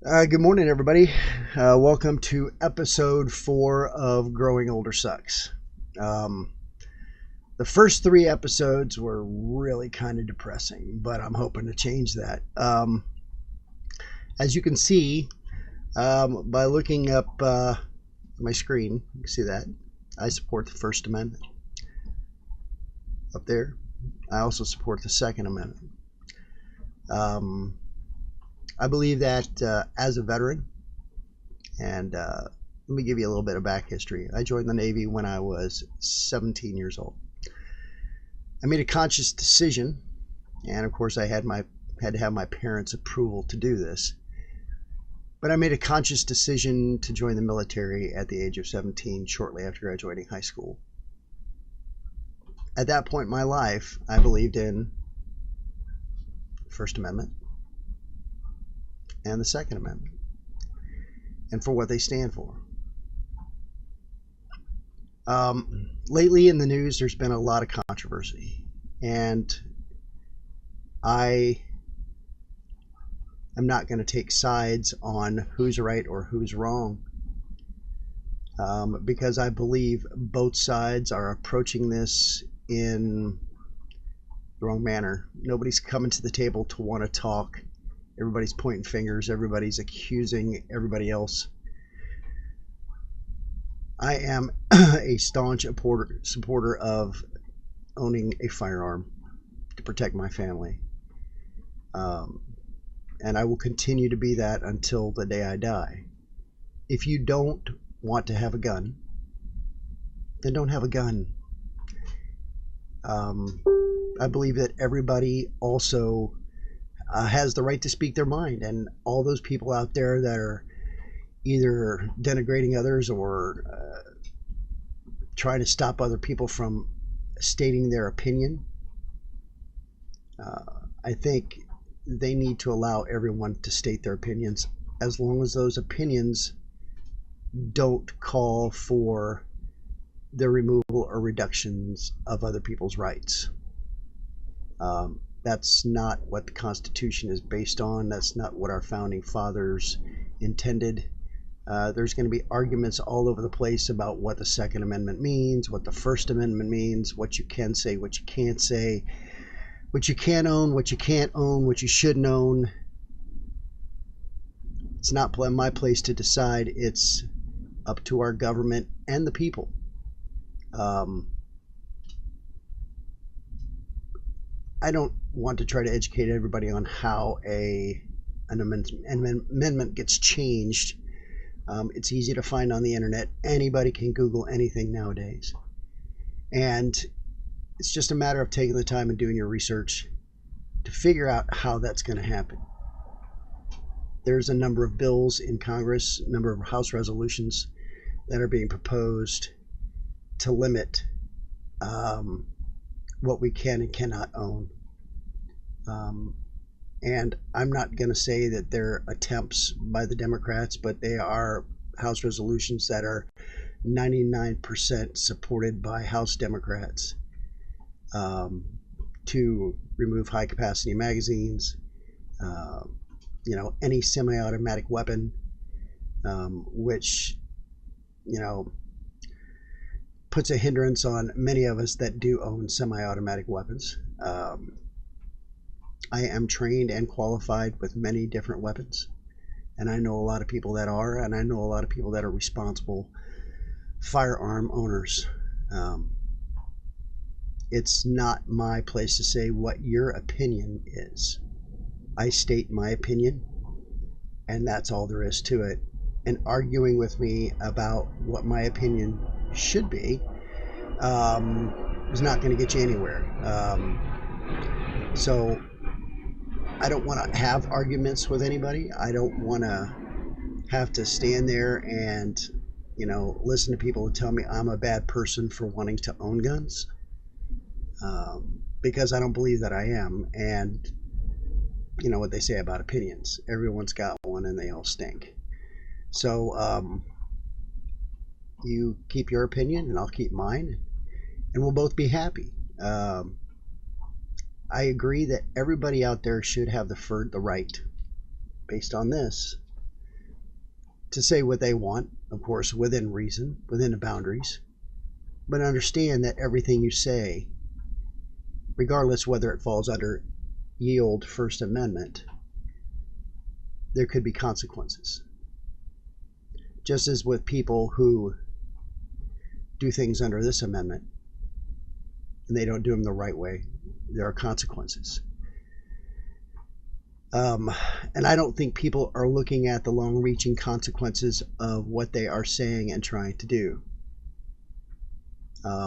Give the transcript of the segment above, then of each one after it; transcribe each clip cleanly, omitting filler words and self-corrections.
Good morning, everybody. Welcome to episode 4 of Growing Older Sucks. Um, the first 3 episodes were really kind of depressing, but I'm hoping to change that. As you can see by looking up my screen, you can see that I support the First Amendment. Up there, I also support the Second Amendment. I believe that as a veteran, and let me give you a little bit of back history. I joined the Navy when I was 17 years old. I made a conscious decision, and of course I had to have my parents' approval to do this. But I made a conscious decision to join the military at the age of 17, shortly after graduating high school. At that point in my life, I believed in the First Amendment and the Second Amendment, and for what they stand for. Lately in the news, there's been a lot of controversy, and I am not going to take sides on who's right or who's wrong, because I believe both sides are approaching this in the wrong manner. Nobody's coming to the table to want to talk. Everybody's pointing fingers. Everybody's accusing everybody else. I am a staunch supporter of owning a firearm to protect my family. And I will continue to be that until the day I die. If you don't want to have a gun, then don't have a gun. I believe that everybody also has the right to speak their mind, and all those people out there that are either denigrating others or trying to stop other people from stating their opinion, I think they need to allow everyone to state their opinions, as long as those opinions don't call for the removal or reductions of other people's rights. That's not what the Constitution is based on. That's not what our founding fathers intended. There's going to be arguments all over the place about what the Second Amendment means, what the First Amendment means, what you can say, what you can't say, what you can own, what you can't own, what you shouldn't own. It's not my place to decide. It's up to our government and the people. I don't want to try to educate everybody on how an amendment gets changed. It's easy to find on the internet. Anybody can Google anything nowadays. And it's just a matter of taking the time and doing your research to figure out how that's going to happen. There's a number of bills in Congress, a number of House resolutions that are being proposed to limit what we can and cannot own. And I'm not going to say that they're attempts by the Democrats, but they are House resolutions that are 99% supported by House Democrats, to remove high-capacity magazines, any semi-automatic weapon, which, puts a hindrance on many of us that do own semi-automatic weapons. I am trained and qualified with many different weapons, and I know a lot of people that are, and I know a lot of people that are responsible firearm owners. It's not my place to say what your opinion is. I state my opinion, and that's all there is to it. And arguing with me about what my opinion should be is not going to get you anywhere. So I don't want to have arguments with anybody. I don't want to have to stand there and, listen to people who tell me I'm a bad person for wanting to own guns, because I don't believe that I am. And you know what they say about opinions. Everyone's got one and they all stink. So you keep your opinion and I'll keep mine, and we'll both be happy. I agree that everybody out there should have the right, based on this, to say what they want, of course, within reason, within the boundaries, but understand that everything you say, regardless whether it falls under ye old First Amendment, there could be consequences. Just as with people who do things under this amendment and they don't do them the right way, there are consequences. And I don't think people are looking at the long-reaching consequences of what they are saying and trying to do. I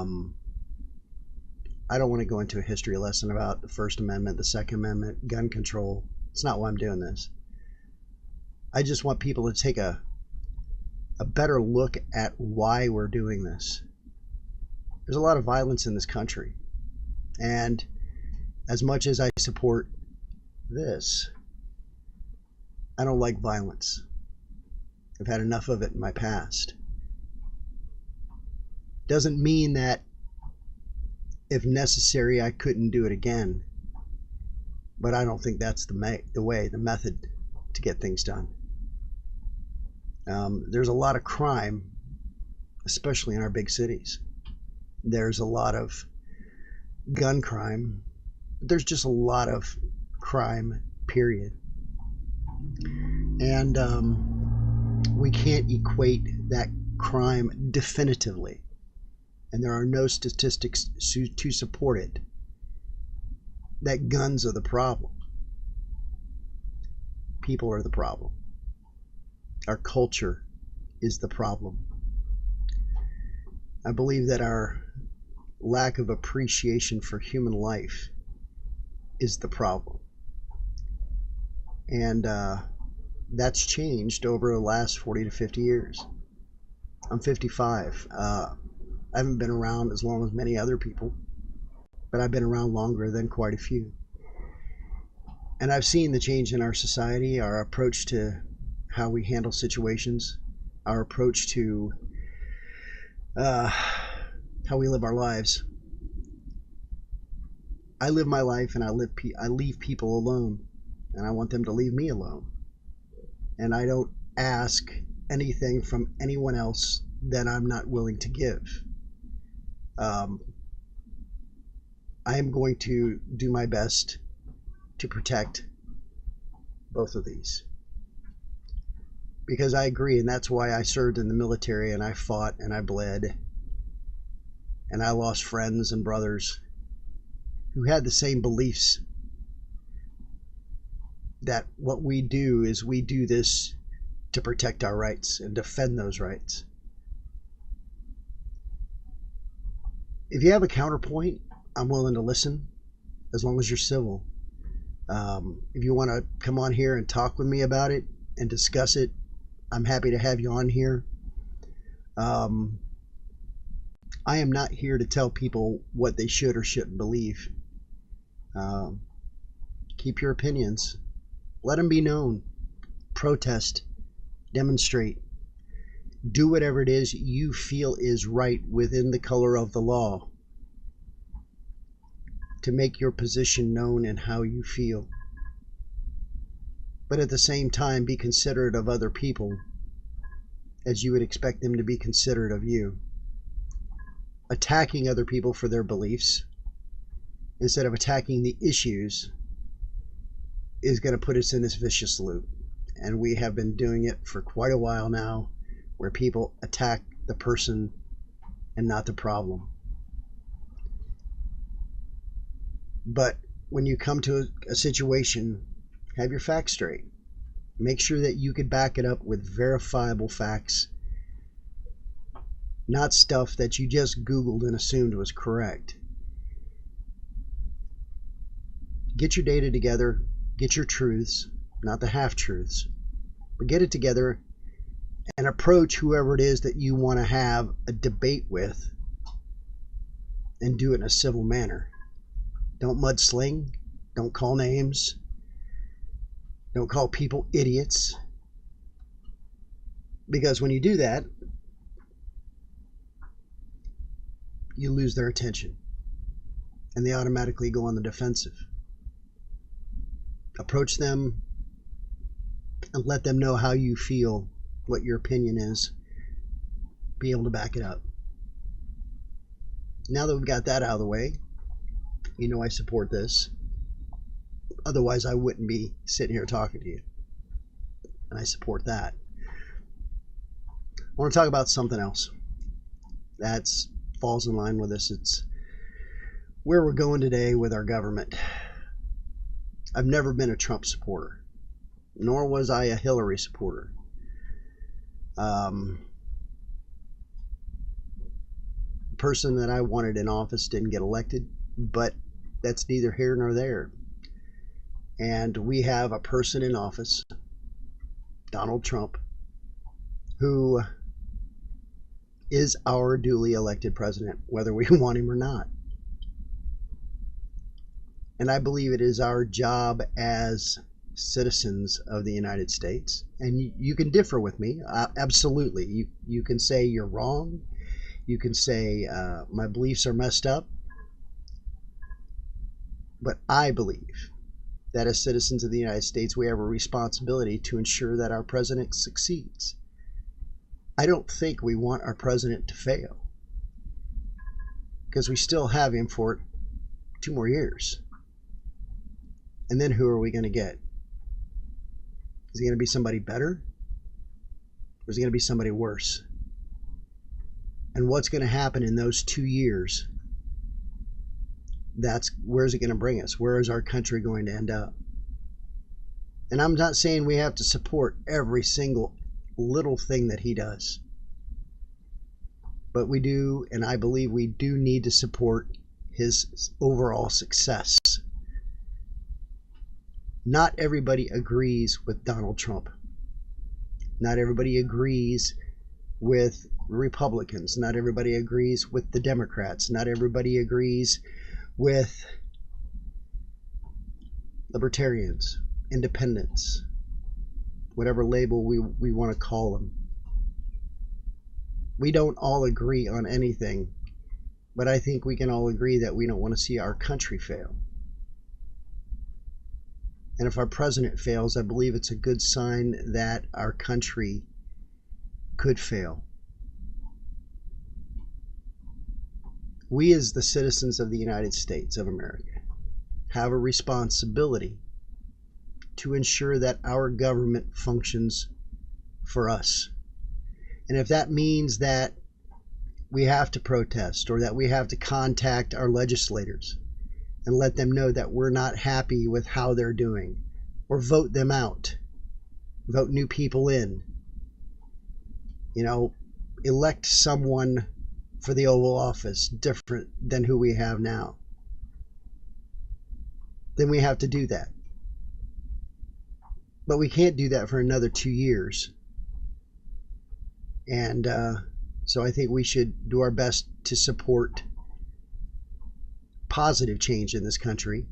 don't want to go into a history lesson about the First Amendment, the Second Amendment, gun control. It's not why I'm doing this. I just want people to take a better look at why we're doing this. There's a lot of violence in this country. And as much as I support this, I don't like violence. I've had enough of it in my past. Doesn't mean that if necessary, I couldn't do it again. But I don't think that's the method to get things done. There's a lot of crime, especially in our big cities. There's a lot of gun crime. There's just a lot of crime, period. And we can't equate that crime definitively. And there are no statistics to support it, that guns are the problem. People are the problem. Our culture is the problem. I believe that our lack of appreciation for human life is the problem. And that's changed over the last 40 to 50 years. I'm 55. I haven't been around as long as many other people, but I've been around longer than quite a few. And I've seen the change in our society, our approach to how we handle situations, our approach to how we live our lives. I live my life and I leave people alone, and I want them to leave me alone. And I don't ask anything from anyone else that I'm not willing to give. I am going to do my best to protect both of these. Because I agree, and that's why I served in the military, and I fought and I bled, and I lost friends and brothers who had the same beliefs, that what we do is we do this to protect our rights and defend those rights. If you have a counterpoint, I'm willing to listen, as long as you're civil. If you want to come on here and talk with me about it and discuss it, I'm happy to have you on here. I am not here to tell people what they should or shouldn't believe. Keep your opinions. Let them be known. Protest. Demonstrate. Do whatever it is you feel is right within the color of the law to make your position known and how you feel. But at the same time, be considerate of other people as you would expect them to be considerate of you. Attacking other people for their beliefs instead of attacking the issues is going to put us in this vicious loop. And we have been doing it for quite a while now, where people attack the person and not the problem. But when you come to a situation, have your facts straight. Make sure that you could back it up with verifiable facts, not stuff that you just Googled and assumed was correct. Get your data together, get your truths, not the half-truths, but get it together and approach whoever it is that you want to have a debate with, and do it in a civil manner. Don't mudsling, don't call names, don't call people idiots, because when you do that, you lose their attention and they automatically go on the defensive. Approach them and let them know how you feel what your opinion is, be able to back it up. Now that we've got that out of the way, you know I support this. Otherwise, I wouldn't be sitting here talking to you. And I support that. I want to talk about something else that falls in line with this. It's where we're going today with our government. I've never been a Trump supporter, nor was I a Hillary supporter. The person that I wanted in office didn't get elected, but that's neither here nor there. And we have a person in office, Donald Trump, who is our duly elected president, whether we want him or not. And I believe it is our job as citizens of the United States, and you can differ with me, absolutely. You can say you're wrong. You can say my beliefs are messed up. But I believe that as citizens of the United States, we have a responsibility to ensure that our president succeeds. I don't think we want our president to fail, because we still have him for 2 more years. And then who are we going to get? Is he going to be somebody better? Or is he going to be somebody worse? And what's going to happen in those 2 years? Where's it going to bring us? Where is our country going to end up? And I'm not saying we have to support every single little thing that he does. But we do, and I believe we do need to support his overall success. Not everybody agrees with Donald Trump. Not everybody agrees with Republicans. Not everybody agrees with the Democrats. Not everybody agrees with libertarians, independents, whatever label we want to call them. We don't all agree on anything, but I think we can all agree that we don't want to see our country fail. And if our president fails, I believe it's a good sign that our country could fail. We, as the citizens of the United States of America, have a responsibility to ensure that our government functions for us. And if that means that we have to protest, or that we have to contact our legislators and let them know that we're not happy with how they're doing, or vote them out, vote new people in, elect someone for the Oval Office different than who we have now, then we have to do that. But we can't do that for another 2 years. And so I think we should do our best to support positive change in this country,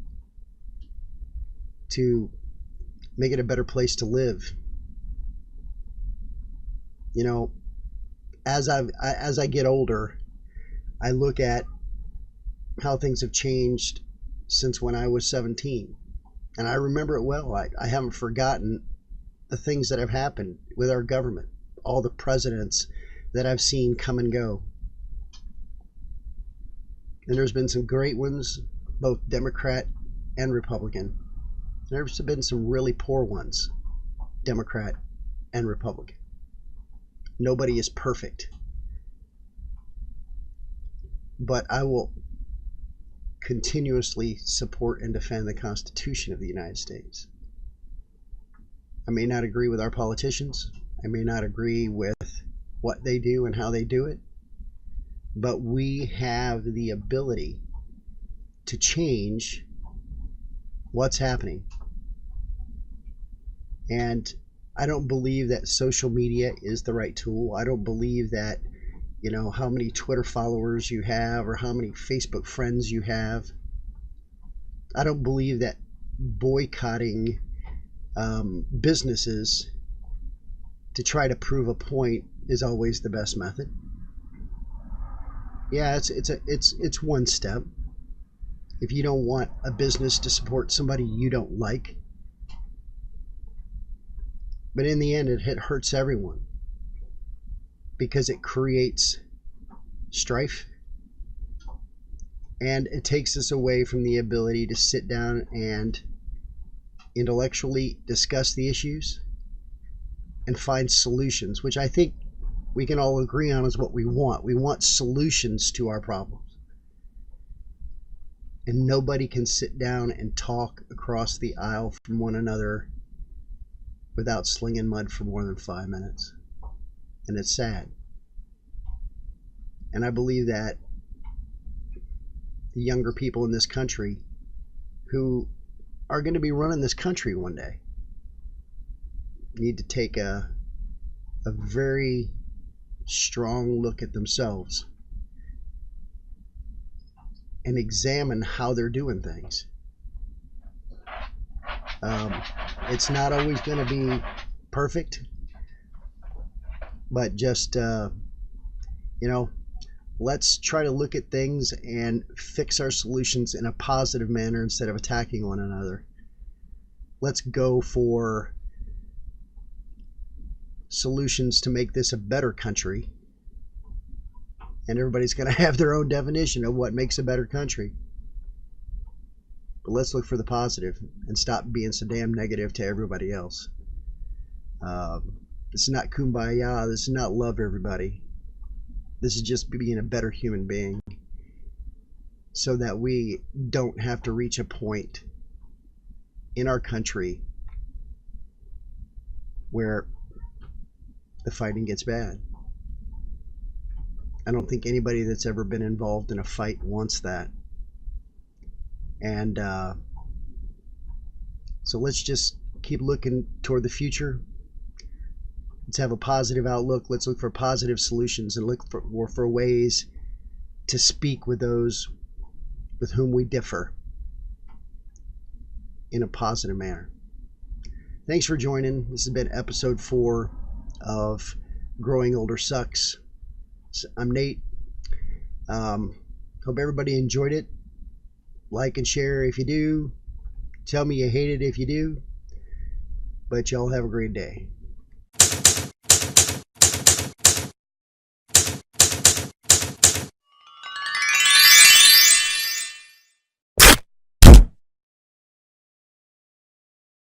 to make it a better place to live. As I get older, I look at how things have changed since when I was 17. And I remember it well. I haven't forgotten the things that have happened with our government, all the presidents that I've seen come and go. And there's been some great ones, both Democrat and Republican. There's been some really poor ones, Democrat and Republican. Nobody is perfect. But I will continuously support and defend the Constitution of the United States. I may not agree with our politicians. I may not agree with what they do and how they do it. But we have the ability to change what's happening. And I don't believe that social media is the right tool. I don't believe that, how many Twitter followers you have or how many Facebook friends you have. I don't believe that boycotting businesses to try to prove a point is always the best method. Yeah, it's one step. If you don't want a business to support somebody you don't like, but in the end it hurts everyone. because it creates strife, and it takes us away from the ability to sit down and intellectually discuss the issues and find solutions, which I think we can all agree on is what we want. We want solutions to our problems. And nobody can sit down and talk across the aisle from one another without slinging mud for more than 5 minutes. And it's sad. And I believe that the younger people in this country who are going to be running this country one day need to take a very strong look at themselves and examine how they're doing things. It's not always going to be perfect, but just let's try to look at things and fix our solutions in a positive manner instead of attacking one another. Let's go for solutions to make this a better country. And everybody's going to have their own definition of what makes a better country. But let's look for the positive and stop being so damn negative to everybody else. This is not kumbaya. This is not love everybody. This is just being a better human being so that we don't have to reach a point in our country where the fighting gets bad. I don't think anybody that's ever been involved in a fight wants that. And so let's just keep looking toward the future. Let's have a positive outlook. Let's look for positive solutions and look for ways to speak with those with whom we differ in a positive manner. Thanks for joining. This has been episode 4 of Growing Older Sucks. I'm Nate. Hope everybody enjoyed it. Like and share if you do. Tell me you hate it if you do. But y'all have a great day.